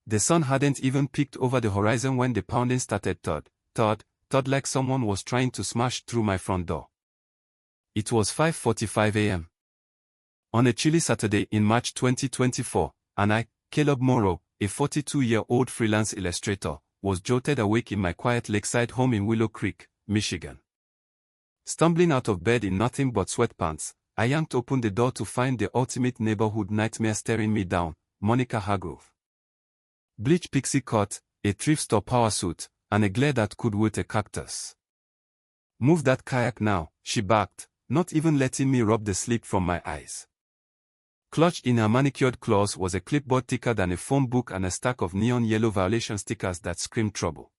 The sun hadn't even peeked over the horizon when the pounding started. Thud like someone was trying to smash through my front door. It was 5:45 a.m. on a chilly Saturday in March 2024, and I, Caleb Morrow, a 42-year-old freelance illustrator, was jolted awake in my quiet lakeside home in Willow Creek, Michigan. Stumbling out of bed in nothing but sweatpants, I yanked open the door to find the ultimate neighborhood nightmare staring me down, Monica Hargrove. Bleach pixie cut, a thrift store power suit, and a glare that could wilt a cactus. "Move that kayak now," she barked, not even letting me rub the sleep from my eyes. Clutched in her manicured claws was a clipboard thicker than a phone book and a stack of neon yellow violation stickers that screamed trouble.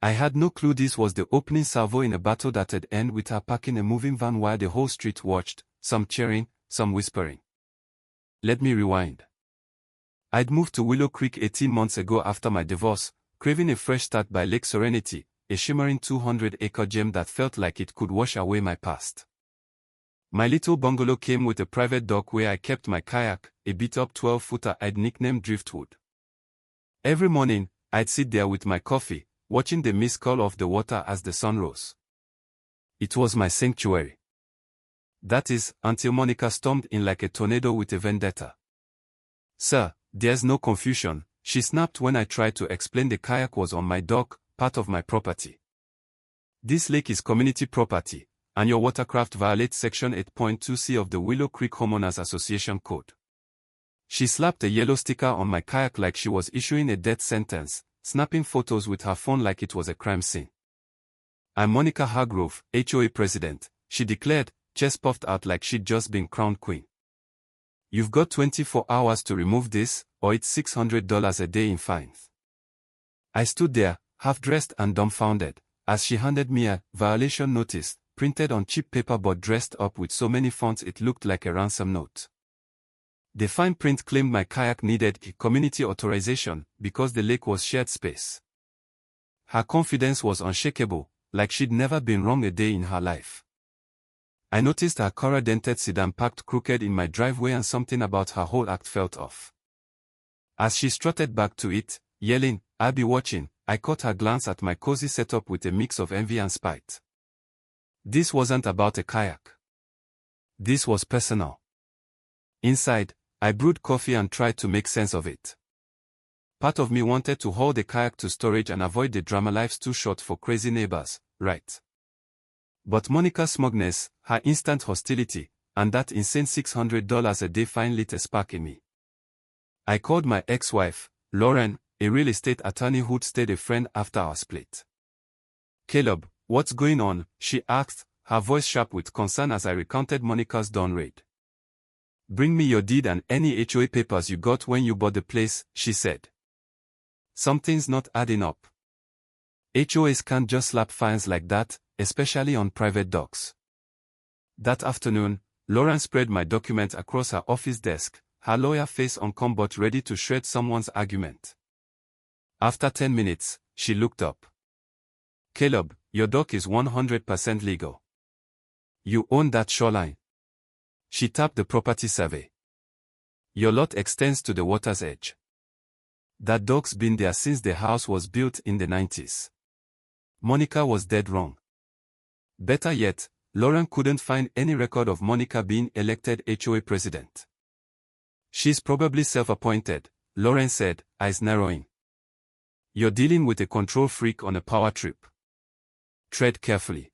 I had no clue this was the opening salvo in a battle that had ended with her parking a moving van while the whole street watched, some cheering, some whispering. Let me rewind. I'd moved to Willow Creek 18 months ago after my divorce, craving a fresh start by Lake Serenity, a shimmering 200-acre gem that felt like it could wash away my past. My little bungalow came with a private dock where I kept my kayak, a beat-up 12-footer I'd nicknamed Driftwood. Every morning, I'd sit there with my coffee, watching the mist curl off the water as the sun rose. It was my sanctuary. That is, until Monica stormed in like a tornado with a vendetta. "Sir, there's no confusion," she snapped when I tried to explain the kayak was on my dock, part of my property. "This lake is community property, and your watercraft violates Section 8.2c of the Willow Creek Homeowners Association Code." She slapped a yellow sticker on my kayak like she was issuing a death sentence, snapping photos with her phone like it was a crime scene. "I'm Monica Hargrove, HOA president," she declared, chest puffed out like she'd just been crowned queen. "You've got 24 hours to remove this, or it's $600 a day in fines." I stood there, half-dressed and dumbfounded, as she handed me a violation notice, printed on cheap paper but dressed up with so many fonts it looked like a ransom note. The fine print claimed my kayak needed a community authorization because the lake was shared space. Her confidence was unshakable, like she'd never been wrong a day in her life. I noticed her Cora-dented sedan parked crooked in my driveway and something about her whole act felt off. As she strutted back to it, yelling, "I'll be watching," I caught her glance at my cozy setup with a mix of envy and spite. This wasn't about a kayak. This was personal. Inside, I brewed coffee and tried to make sense of it. Part of me wanted to haul the kayak to storage and avoid the drama. Life's too short for crazy neighbors, right? But Monica's smugness, her instant hostility, and that insane $600 a day fine lit a spark in me. I called my ex-wife, Lauren, a real estate attorney who'd stayed a friend after our split. "Caleb, what's going on?" she asked, her voice sharp with concern as I recounted Monica's dawn raid. "Bring me your deed and any HOA papers you got when you bought the place," she said. "Something's not adding up. HOAs can't just slap fines like that, especially on private docks." That afternoon, Lauren spread my document across her office desk, her lawyer face uncomb but ready to shred someone's argument. After 10 minutes, she looked up. "Caleb, your dock is 100% legal. You own that shoreline." She tapped the property survey. "Your lot extends to the water's edge. That dock's been there since the house was built in the 90s. Monica was dead wrong. Better yet, Lauren couldn't find any record of Monica being elected HOA president. "She's probably self-appointed," Lauren said, eyes narrowing. "You're dealing with a control freak on a power trip. Tread carefully."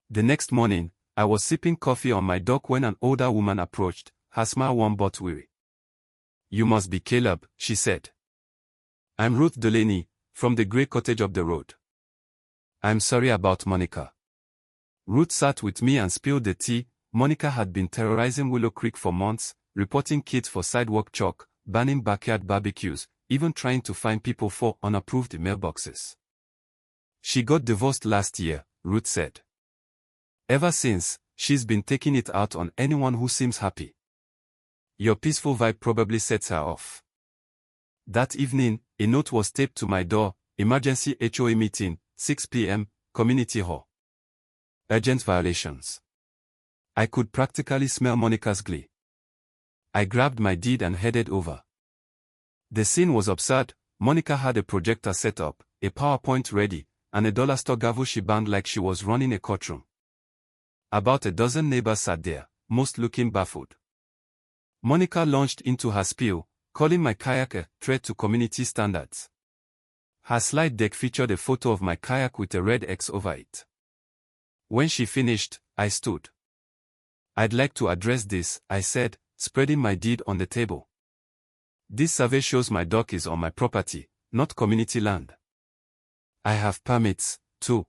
The next morning, I was sipping coffee on my dock when an older woman approached, her smile warm but weary. "You must be Caleb," she said. "I'm Ruth Delaney, from the grey cottage up the road. I'm sorry about Monica." Ruth sat with me and spilled the tea. Monica had been terrorizing Willow Creek for months, reporting kids for sidewalk chalk, banning backyard barbecues, even trying to fine people for unapproved mailboxes. "She got divorced last year," Ruth said. "Ever since, she's been taking it out on anyone who seems happy. Your peaceful vibe probably sets her off." That evening, a note was taped to my door: "Emergency HOA meeting, 6 p.m., Community Hall. Urgent violations." I could practically smell Monica's glee. I grabbed my deed and headed over. The scene was absurd. Monica had a projector set up, a PowerPoint ready, and a dollar store gavel she banged like she was running a courtroom. About a dozen neighbors sat there, most looking baffled. Monica launched into her spiel, calling my kayak a threat to community standards. Her slide deck featured a photo of my kayak with a red X over it. When she finished, I stood. "I'd like to address this," I said, spreading my deed on the table. "This survey shows my dock is on my property, not community land. I have permits, too."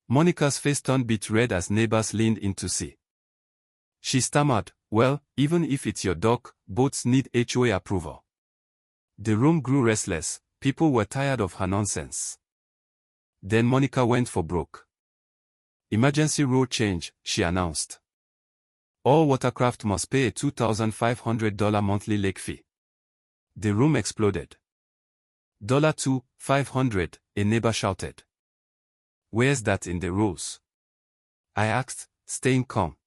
Monica's face turned beet red as neighbors leaned in to see. She stammered, "Well, even if it's your dock, boats need HOA approval." The room grew restless. People were tired of her nonsense. Then Monica went for broke. "Emergency rule change," she announced. "All watercraft must pay a $2,500 monthly lake fee." The room exploded. $2,500, a neighbor shouted. "Where's that in the rules?" I asked, staying calm.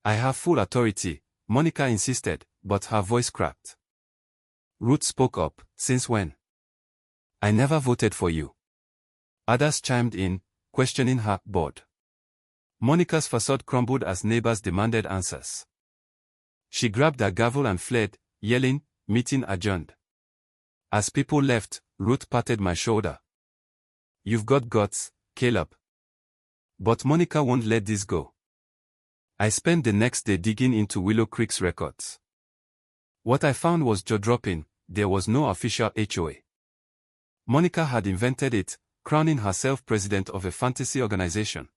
"I have full authority," Monica insisted, but her voice cracked. Ruth spoke up, "Since when?" "I never voted for you." Others chimed in, questioning her board. Monica's facade crumbled as neighbors demanded answers. She grabbed her gavel and fled, yelling, "Meeting adjourned." As people left, Ruth patted my shoulder. "You've got guts, Caleb." But Monica won't let this go. I spent the next day digging into Willow Creek's records. What I found was jaw-dropping. There was no official HOA. Monica had invented it, crowning herself president of a fantasy organization.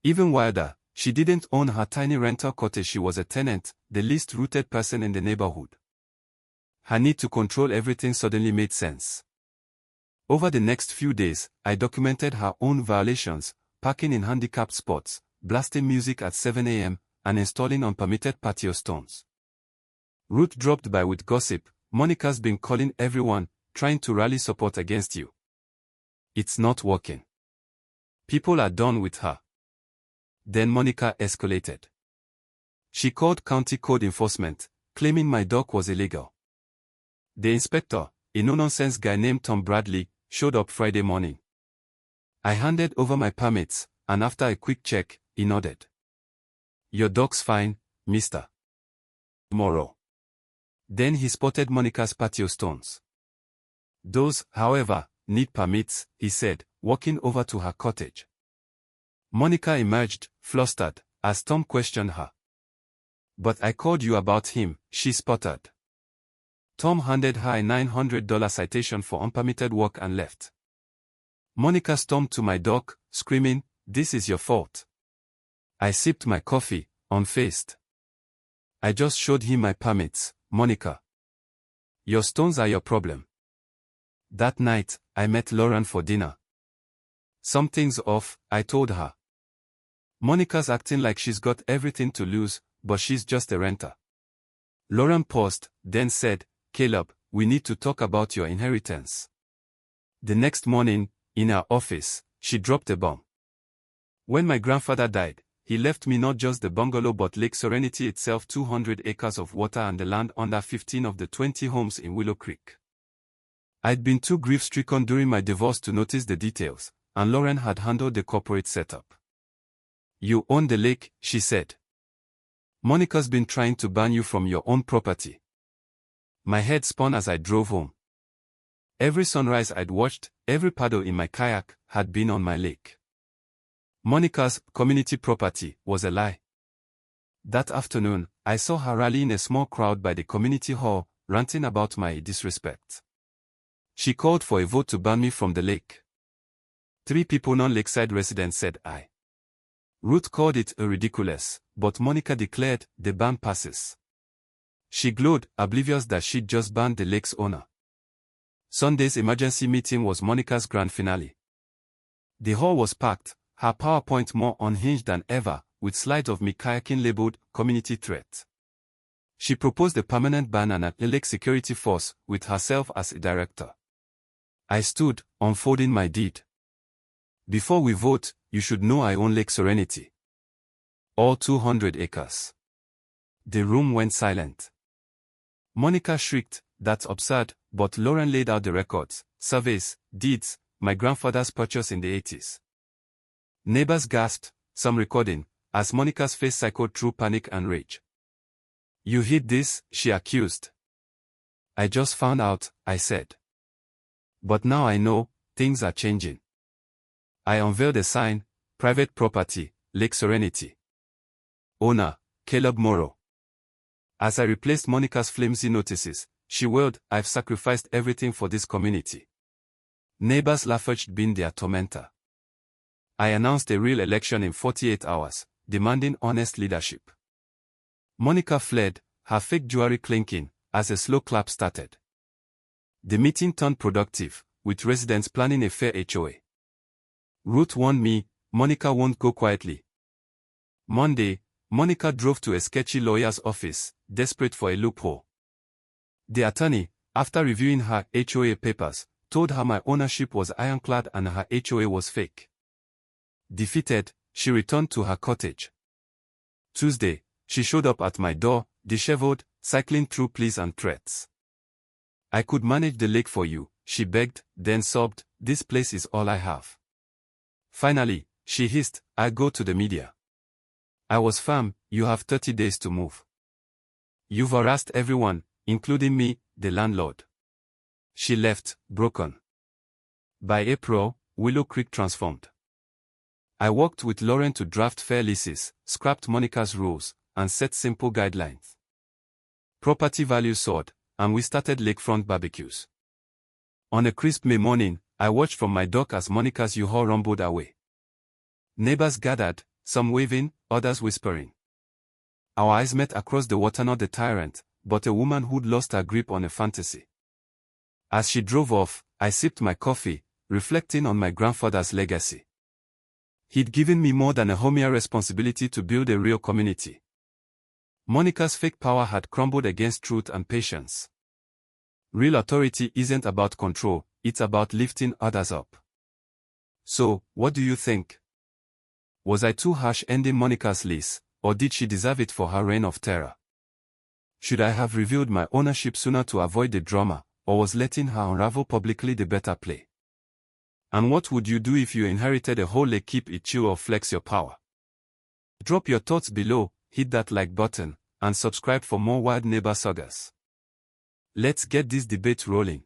Even wilder, she didn't own her tiny rental cottage. She was a tenant, the least rooted person in the neighborhood. Her need to control everything suddenly made sense. Over the next few days, I documented her own violations, parking in handicapped spots, blasting music at 7 a.m., and installing unpermitted patio stones. Ruth dropped by with gossip. "Monica's been calling everyone, trying to rally support against you. It's not working. People are done with her." Then Monica escalated. She called county code enforcement, claiming my dock was illegal. The inspector, a no-nonsense guy named Tom Bradley, showed up Friday morning. I handed over my permits, and after a quick check, he nodded. "Your dock's fine, mister. Tomorrow." Then he spotted Monica's patio stones. "Those, however, need permits," he said, walking over to her cottage. Monica emerged, flustered, as Tom questioned her. "But I called you about him," she sputtered. Tom handed her a $900 citation for unpermitted work and left. Monica stormed to my dock, screaming, "This is your fault." I sipped my coffee, unfazed. "I just showed him my permits, Monica. Your stones are your problem." That night, I met Lauren for dinner. "Something's off," I told her. "Monica's acting like she's got everything to lose, but she's just a renter." Lauren paused, then said, "Caleb, we need to talk about your inheritance." The next morning, in her office, she dropped a bomb. "When my grandfather died, he left me not just the bungalow but Lake Serenity itself, 200 acres of water and the land under 15 of the 20 homes in Willow Creek." I'd been too grief-stricken during my divorce to notice the details, and Lauren had handled the corporate setup. "You own the lake," she said. "Monica's been trying to ban you from your own property." My head spun as I drove home. Every sunrise I'd watched, every paddle in my kayak, had been on my lake. Monica's community property was a lie. That afternoon, I saw her rallying a small crowd by the community hall, ranting about my disrespect. She called for a vote to ban me from the lake. 3 people, non-lakeside residents, said aye. Ruth called it ridiculous, but Monica declared the ban passes. She glowed, oblivious that she'd just banned the lake's owner. Sunday's emergency meeting was Monica's grand finale. The hall was packed, her PowerPoint more unhinged than ever, with slides of me kayaking labeled "Community Threat." She proposed a permanent ban and a lake security force, with herself as a director. I stood, unfolding my deed. "Before we vote, you should know I own Lake Serenity. All 200 acres. The room went silent. Monica shrieked, that's absurd, but Lauren laid out the records, surveys, deeds, my grandfather's purchase in the 80s. Neighbors gasped, some recording, as Monica's face cycled through panic and rage. You hid this, she accused. I just found out, I said. But now I know, things are changing. I unveiled a sign, private property, Lake Serenity. Owner, Caleb Morrow. As I replaced Monica's flimsy notices, she wailed, I've sacrificed everything for this community. Neighbors laughed being their tormentor. I announced a real election in 48 hours, demanding honest leadership. Monica fled, her fake jewelry clinking, as a slow clap started. The meeting turned productive, with residents planning a fair HOA. Ruth warned me, Monica won't go quietly. Monday, Monica drove to a sketchy lawyer's office, desperate for a loophole. The attorney, after reviewing her HOA papers, told her my ownership was ironclad and her HOA was fake. Defeated, she returned to her cottage. Tuesday, she showed up at my door, disheveled, cycling through pleas and threats. I could manage the lake for you, she begged, then sobbed, this place is all I have. Finally, she hissed, I'll go to the media. I was firm, you have 30 days to move. You've harassed everyone, including me, the landlord. She left, broken. By April, Willow Creek transformed. I worked with Lauren to draft fair leases, scrapped Monica's rules, and set simple guidelines. Property values soared, and we started lakefront barbecues. On a crisp May morning, I watched from my dock as Monica's U-Haul rumbled away. Neighbors gathered, some waving, others whispering. Our eyes met across the water, not the tyrant, but a woman who'd lost her grip on a fantasy. As she drove off, I sipped my coffee, reflecting on my grandfather's legacy. He'd given me more than a HOA responsibility to build a real community. Monica's fake power had crumbled against truth and patience. Real authority isn't about control, it's about lifting others up. So, what do you think? Was I too harsh ending Monica's lease, or did she deserve it for her reign of terror? Should I have revealed my ownership sooner to avoid the drama, or was letting her unravel publicly the better play? And what would you do if you inherited a whole lake? Keep it chill or flex your power? Drop your thoughts below, hit that like button, and subscribe for more wild neighbor sagas. Let's get this debate rolling.